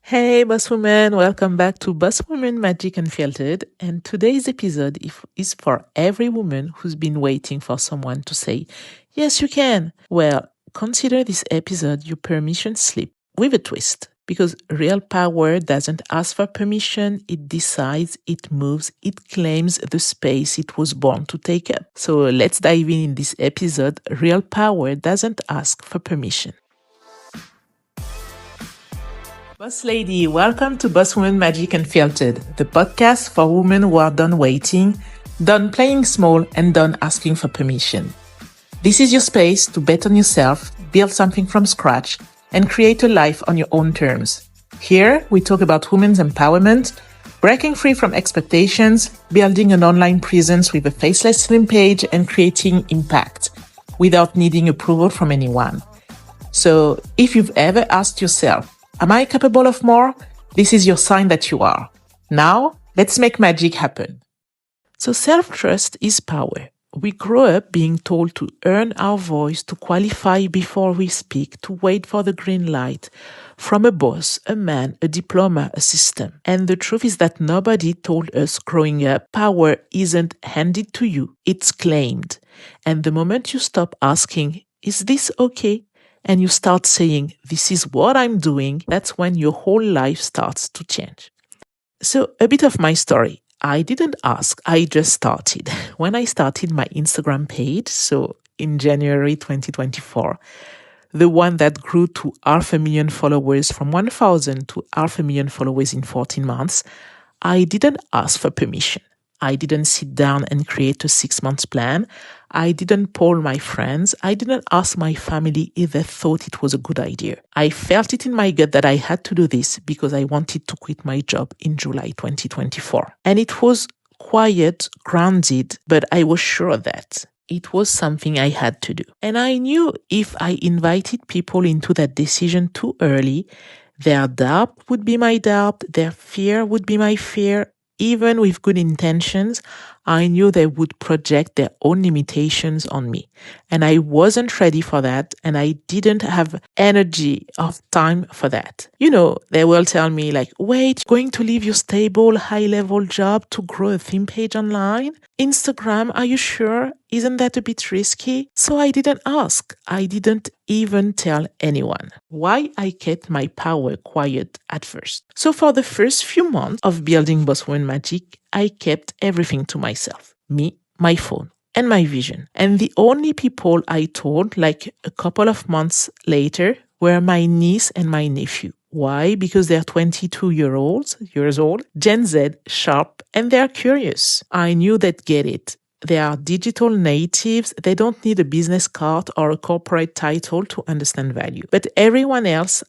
Hey, Boss Woman, welcome back to Boss Woman Magic Unfiltered. And today's episode is for every woman who's been waiting for someone to say, yes, you can. Well, consider this episode your permission slip with a twist. Because real power doesn't ask for permission, it decides, it moves, it claims the space it was born to take up. So let's dive in this episode. Real power doesn't ask for permission. Boss Lady, welcome to Boss Woman Magic Unfiltered, the podcast for women who are done waiting, done playing small, and done asking for permission. This is your space to bet on yourself, build something from scratch, and create a life on your own terms. Here, we talk about women's empowerment, breaking free from expectations, building an online presence with a faceless slim page, and creating impact without needing approval from anyone. So, if you've ever asked yourself, am I capable of more? This is your sign that you are. Now, let's make magic happen. So self-trust is power. We grow up being told to earn our voice, to qualify before we speak, to wait for the green light from a boss, a man, a diploma, a system. And the truth is that nobody told us growing up, power isn't handed to you, it's claimed. And the moment you stop asking, is this okay? And you start saying, this is what I'm doing, that's when your whole life starts to change. So a bit of my story. I didn't ask, I just started. When I started my Instagram page, so in January 2024, the one that grew to 500,000 followers from 1,000 to 500,000 followers in 14 months, I didn't ask for permission. I didn't sit down and create a 6-month plan. I didn't poll my friends. I didn't ask my family if they thought it was a good idea. I felt it in my gut that I had to do this because I wanted to quit my job in July 2024. And it was quiet, grounded, but I was sure that it was something I had to do. And I knew if I invited people into that decision too early, their doubt would be my doubt, their fear would be my fear. Even with good intentions, I knew they would project their own limitations on me. And I wasn't ready for that, and I didn't have energy or time for that. You know, they will tell me like, wait, going to leave your stable, high-level job to grow a theme page online? Instagram, are you sure? Isn't that a bit risky? So I didn't ask. I didn't even tell anyone. Why I kept my power quiet at first. So for the first few months of building Boss Woman Magic, I kept everything to myself. Me, my phone, and my vision. And the only people I told, like a couple of months later, were my niece and my nephew. Why? Because they're 22 years old, Gen Z, sharp, and they're curious. I knew they'd get it. They are digital natives. They don't need a business card or a corporate title to understand value. But everyone else,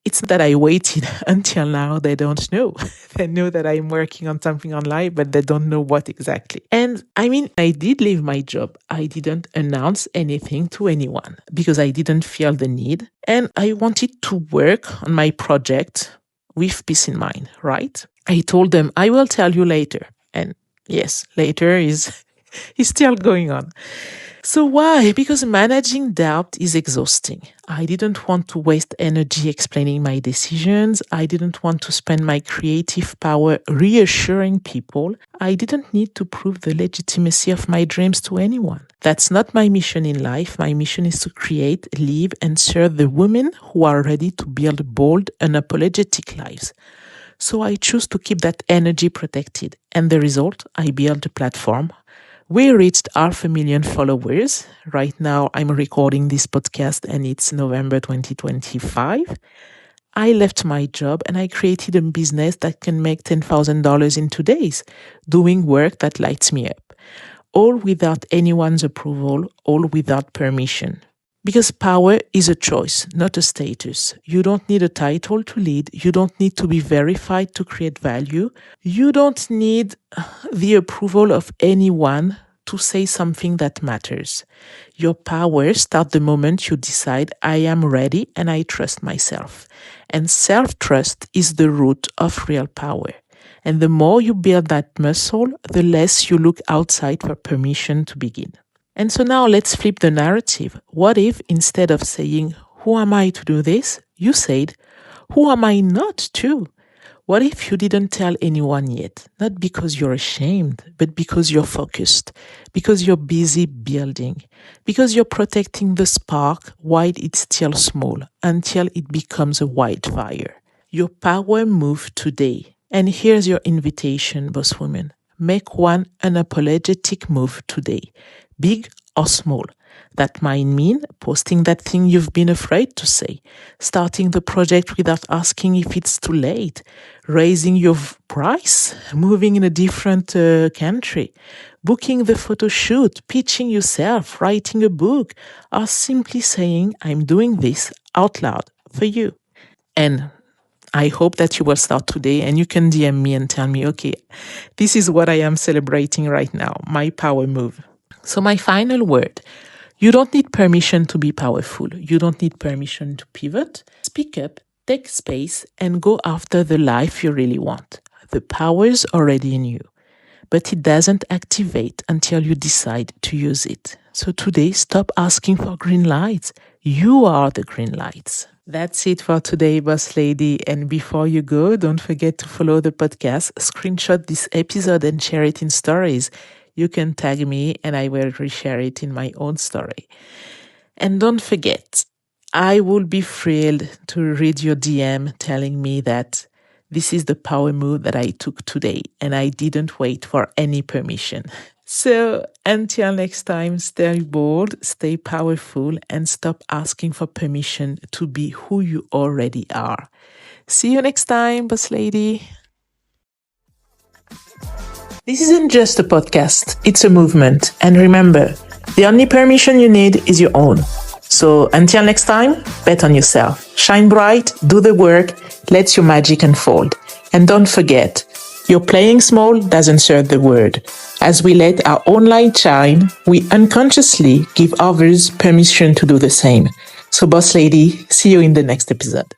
it's not that I waited until now. They don't know. They know that I'm working on something online, but they don't know what exactly. And I mean, I did leave my job. I didn't announce anything to anyone because I didn't feel the need. And I wanted to work on my project with peace in mind, right? I told them, I will tell you later. And yes, later is still going on. So why? Because managing doubt is exhausting. I didn't want to waste energy explaining my decisions. I didn't want to spend my creative power reassuring people. I didn't need to prove the legitimacy of my dreams to anyone. That's not my mission in life. My mission is to create, live, and serve the women who are ready to build bold, unapologetic lives. So I choose to keep that energy protected. And the result, I built a platform. We reached 500,000 followers. Right now, I'm recording this podcast and it's November 2025. I left my job and I created a business that can make $10,000 in 2 days, doing work that lights me up. All without anyone's approval, all without permission. Because power is a choice, not a status. You don't need a title to lead. You don't need to be verified to create value. You don't need the approval of anyone to say something that matters. Your power starts the moment you decide, I am ready and I trust myself. And self-trust is the root of real power. And the more you build that muscle, the less you look outside for permission to begin. And so now let's flip the narrative. What if instead of saying, who am I to do this? You said, Who am I not to? What if you didn't tell anyone yet? Not because you're ashamed, but because you're focused, because you're busy building, because you're protecting the spark while it's still small until it becomes a wildfire. Your power move today. And here's your invitation, boss woman. Make one unapologetic move today, big or small. That might mean posting that thing you've been afraid to say, starting the project without asking if it's too late, raising your price, moving in a different country, booking the photo shoot, pitching yourself, writing a book, or simply saying, I'm doing this out loud for you. And I hope that you will start today and you can DM me and tell me, okay, this is what I am celebrating right now, my power move. So my final word, you don't need permission to be powerful. You don't need permission to pivot. Speak up, take space, and go after the life you really want. The power's already in you, but it doesn't activate until you decide to use it. So today, stop asking for green lights. You are the green lights. That's it for today, boss lady. And before you go, don't forget to follow the podcast, screenshot this episode and share it in stories. You can tag me and I will reshare it in my own story. And don't forget, I will be thrilled to read your DM telling me that this is the power move that I took today and I didn't wait for any permission. So until next time, stay bold, stay powerful, and stop asking for permission to be who you already are. See you next time, boss lady. This isn't just a podcast, it's a movement. And remember, the only permission you need is your own. So until next time, bet on yourself. Shine bright, do the work, let your magic unfold. And don't forget, your playing small doesn't serve the world. As we let our own light shine, we unconsciously give others permission to do the same. So boss lady, see you in the next episode.